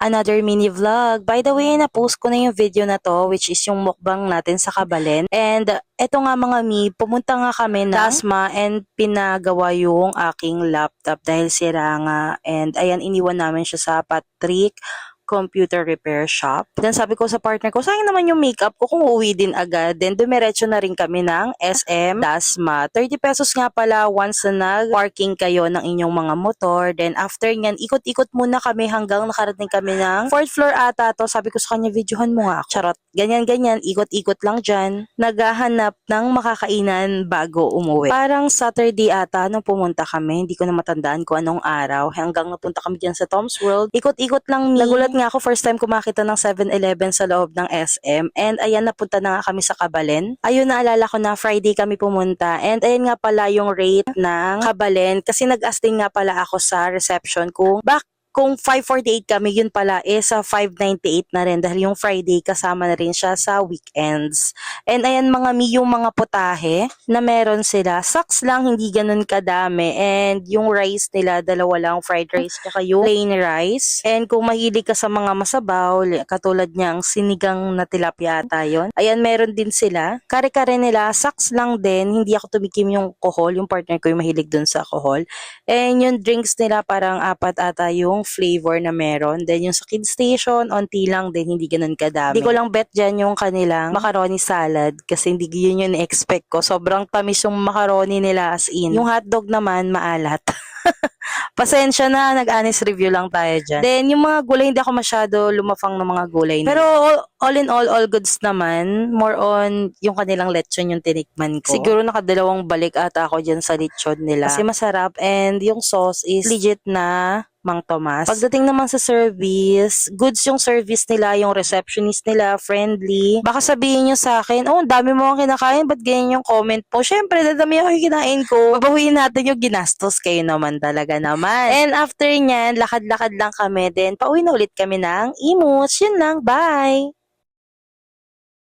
another mini vlog. By the way, na-post ko na yung video na to, which is yung mukbang natin sa Kabalen. And eto nga mga mi, pumunta nga kami ng Dasma and pinagawa yung aking laptop dahil sira nga. And ayan, iniwan namin siya sa Patrick Computer Repair Shop. Then sabi ko sa partner ko, sayang naman yung makeup ko kung uuwi din agad. Then dumiretso na rin kami ng SM Dasma. 30 pesos nga pala once na nag-parking kayo ng inyong mga motor. Then after nyan, ikot-ikot muna kami hanggang nakarating kami ng 4th floor ata to. Sabi ko sa kanya, videohan mo nga ako. Charot. Ganyan-ganyan, ikot-ikot lang dyan. Naghahanap ng makakainan bago umuwi. Parang Saturday ata nung pumunta kami. Hindi ko na matandaan kung anong araw. Hanggang napunta kami dyan sa Tom's World. Ikot-ikot lang. Nagulat nga ako, first time ko makita ng 7-Eleven sa loob ng SM. And ayan, napunta na nga kami sa Kabalen. Ayun, naalala ko na Friday kami pumunta. And ayan nga pala yung rate ng Kabalen. Kasi nag-asting nga pala ako sa reception kung 548 kami, yun pala sa 598 na rin dahil yung Friday kasama na rin siya sa weekends. And ayan mga mi, yung mga putahe na meron sila, saks lang, hindi ganun kadami. And yung rice nila, dalawa lang, fried rice kaya yung plain rice. And kung mahilig ka sa mga masabaw, katulad niyang sinigang na tilapia ata yun, ayan meron din sila. Kare-kare nila, saks lang din, hindi ako tumikim yung kohol, yung partner ko yung mahilig dun sa kohol. And yung drinks nila parang 4 ata yung flavor na meron. Then yung sa Kid Station, onti lang din, hindi ganun kadami. Hindi ko lang bet dyan yung kanilang macaroni salad kasi hindi yun yung expect ko. Sobrang tamis yung macaroni nila as in. Yung hotdog naman, maalat. Pasensya na, nag-honest review lang tayo dyan. Then, yung mga gulay, hindi ako masyado lumafang ng mga gulay. Pero, all in all goods naman. More on, yung kanilang lechon yung tinikman ko. Siguro nakadalawang balik ata ako dyan sa lechon nila. Kasi masarap and yung sauce is legit na Mang Tomas. Pagdating naman sa service, goods yung service nila, yung receptionist nila, friendly. Baka sabihin nyo sa akin, oh, ang dami mo ang kinakain, ba't ganyan yung comment po? Syempre, dadami ako yung kinain ko. Babawiin natin yung ginastos, kayo naman talaga naman. And after nyan, lakad-lakad lang kami, then pauwi na ulit kami ng Imus. Yun lang, bye!